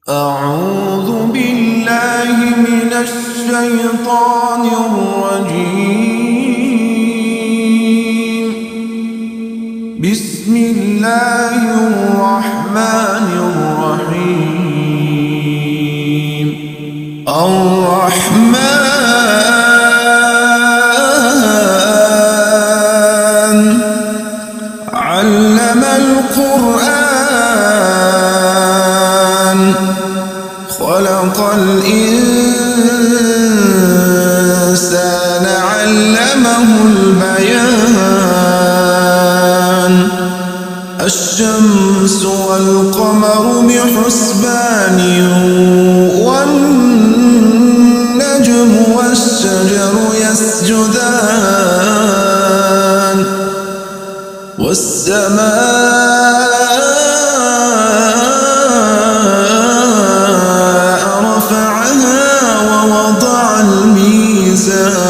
أعوذ بالله من الشيطان الرجيم. بسم الله الرحمن الرحيم. الرحمن علم القرآن خلق الإنسان علمه البيان. الشمس والقمر بحسبان والنجم والشجر يسجدان والسماء رفعها ووضع الميزان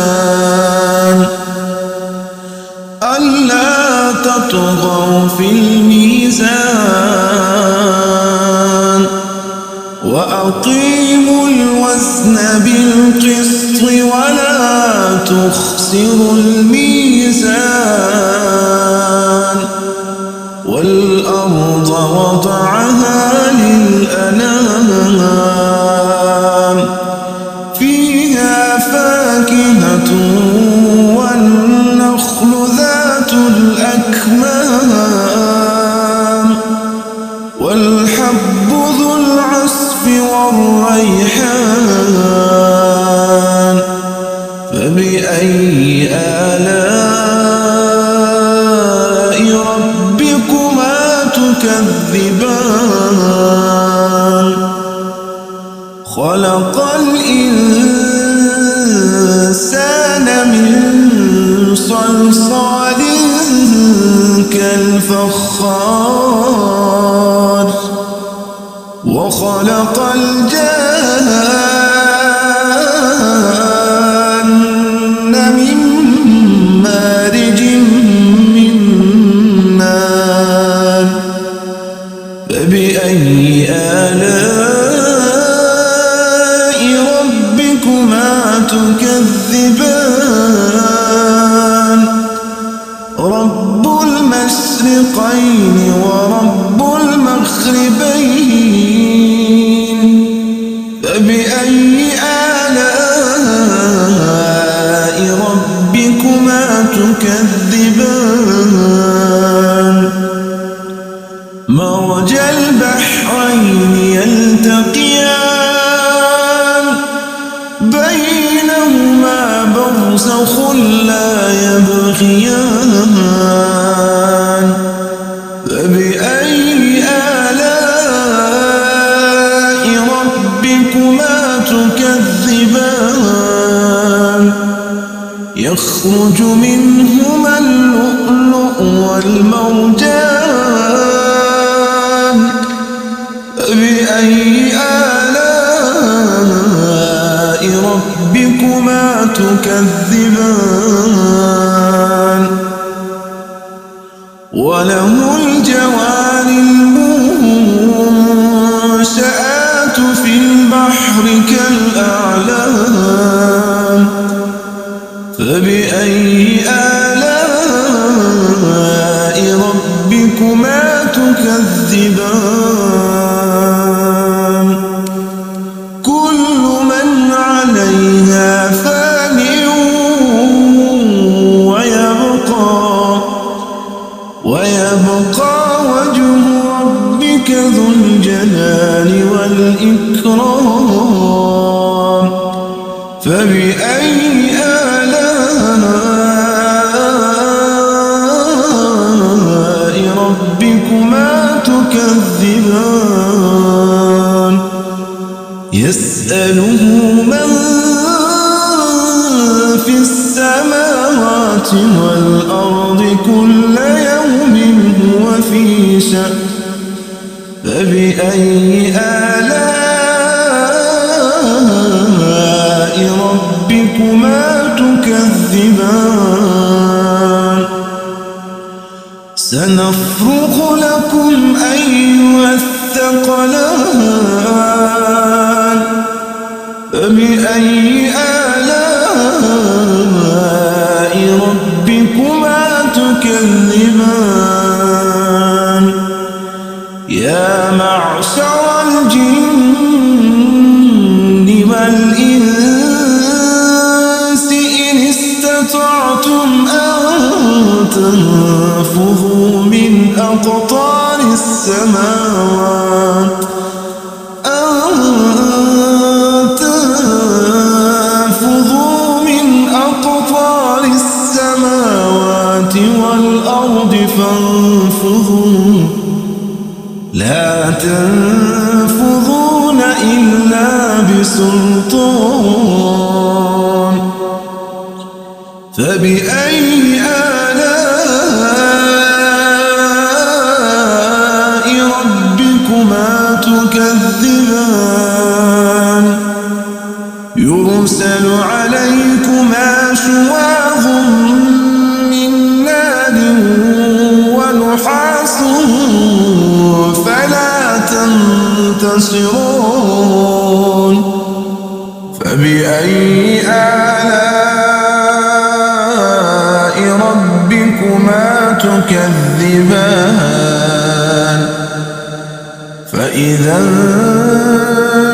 ألا تطغوا في الميزان وأقيموا الوزن بالقسط ولا تخسروا الميزان. والأرض وضعها للأنام فيها فاكهة والنخل ذات الأكمام والحب ذو العصف والريحان. فبأي آلاء ربكما تكذبان. خلق الإنسان من صلصال كالفخار وخلق الجان من مارج من نار. فبأي آلاء ربكما تكذبان. رب المشرقين ورب المغربين. فبأي آلاء ربكما تكذبان. مرج البحرين يلتقيان بينهما برزخ لا يبغيان. فبأي آلاء ربكما تكذبان. يخرج منهما اللؤلؤ والمرجان. فبأي آلاء ربكما تكذبان. وله الجوار المنشآت في البحر كالأعلام. فبأي آلاء ربكما تكذبان. كل من عليها فان ويبقى وجه ربك ذو الجلال والإكرام. فبأي آلاء ربكما تكذبان. يسأله من في السماوات والأرض كل يوم هو في شأن. فبأي آلاء ربكما تكذبان. سنفرغ لكم أيها الثقلان الجن والإنس إن استطعتم أن تنفذوا من أقطار السماوات والأرض فانفذوا لا تنفذون إلا بسلطان فبأي آلاء ربكما تكذبان يرسل عليكما شواظ ونحاس فلا تنتصرون فبأي آلاء ربكما تكذبان فإذا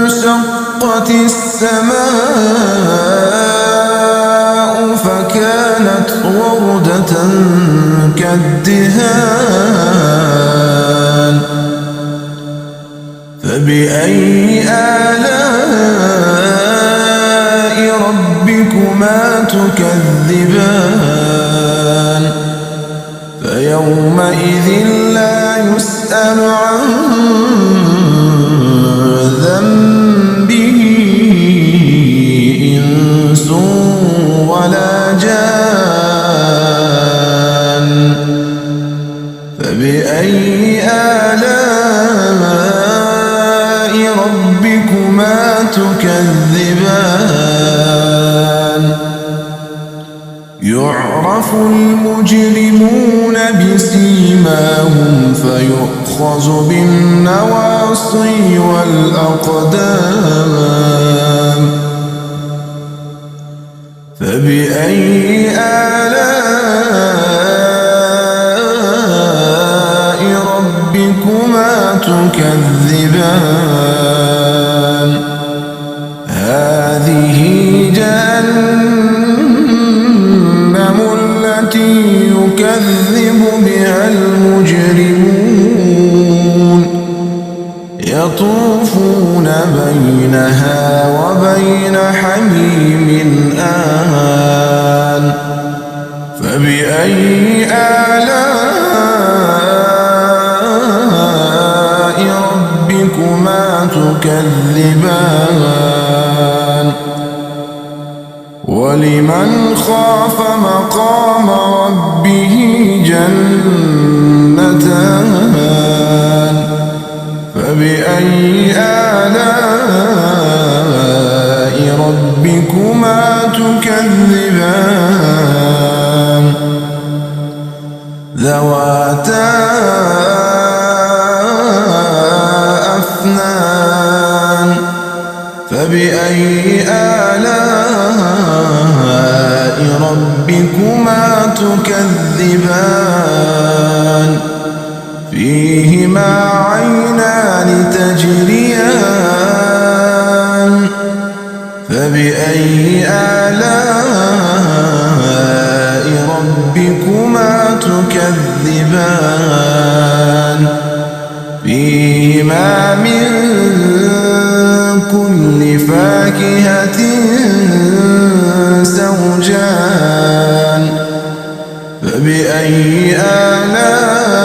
انشقت السماء فكانت وردة كالدهان فبأي آلاء ربكما تكذبان فيومئذ لا يسأل عن ذنبه إنس ولا جان فبأي آلاء ربكما تكذبان يعرف المجرمون بسيماهم فيؤخذ بالنواصي والأقدام فبأي آلاء ربكما تكذبان هذه جهنم التي يكذب بها المجرمون يطوفون بينها وبين حميم آن فبأي آلاء ربكما تكذبان ولمن خاف مقام ربه جنتان فبأي آلاء ربكما تكذبان ذواتا أفنان فبأي آلاء ربكما تكذبان فيهما عينان تجريان فبأي آلاء ربكما تكذبان فيهما من كل فاكهة زوجان فبأي آلاء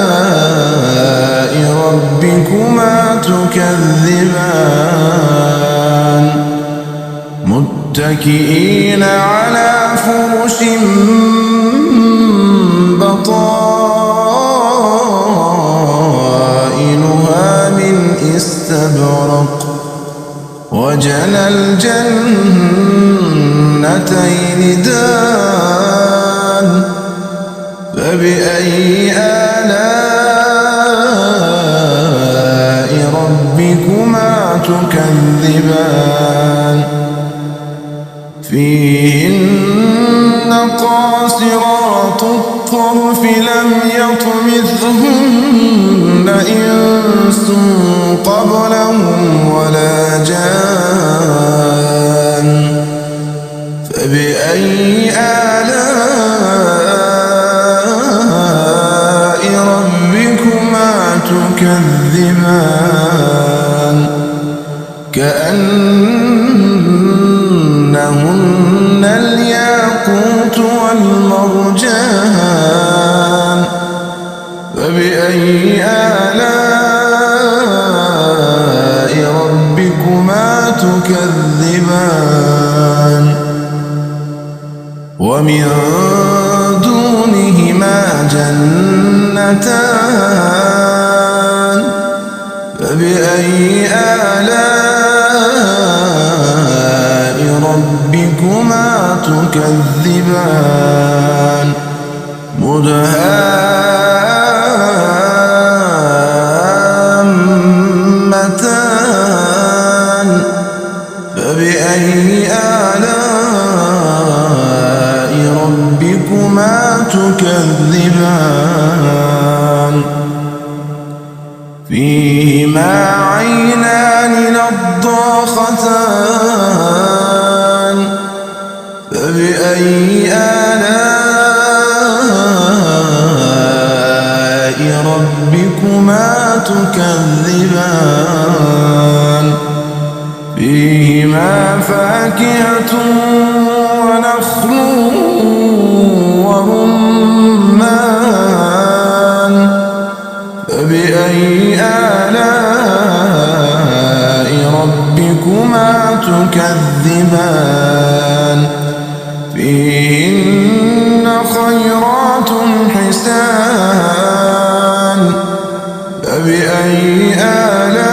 ربكما تكذبان متكئين على فرش بطائنها من استبرق وجنى الجنتين دان فبأي آلاء ربكما تكذبان فيهن قاصرات الطرف لم يطمثهن إنس قبلهم كأنهن الياقوت والمرجان فبأي آلاء ربكما تكذبان ومن دونهما جنتان فبأي آلاء ربكما تكذبان مدهامتان فبأي آلاء ربكما تكذبان فيهما عينان نضاختان فبأي آلاء ربكما تكذبان فيهما فاكهة ونخل ورمان فبأي آلاء ربكما تكذبان فيهن خيرات حسان فبأي آلاء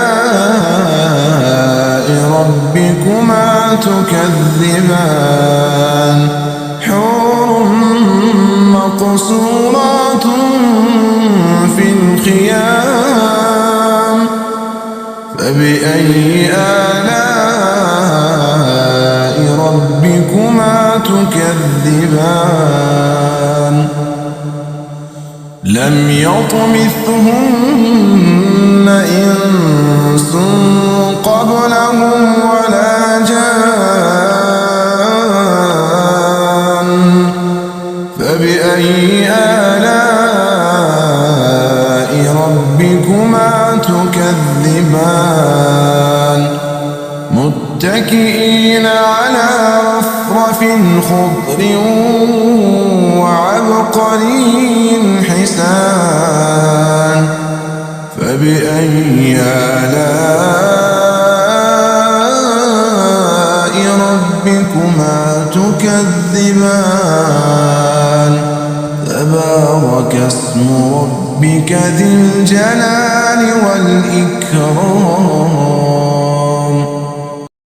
ربكما تكذبان حور مقصورات في الخيام فبأي آلاء ربكما تكذبان لم يطمثهن إنس قبلهم ولا جان فبأي آلاء ربكما تكذبان متكئين على رفرف خضر وعبقري حسان فبأي آلاء ربكما تكذبان تبارك اسم ربك ذي الجلال والإكرام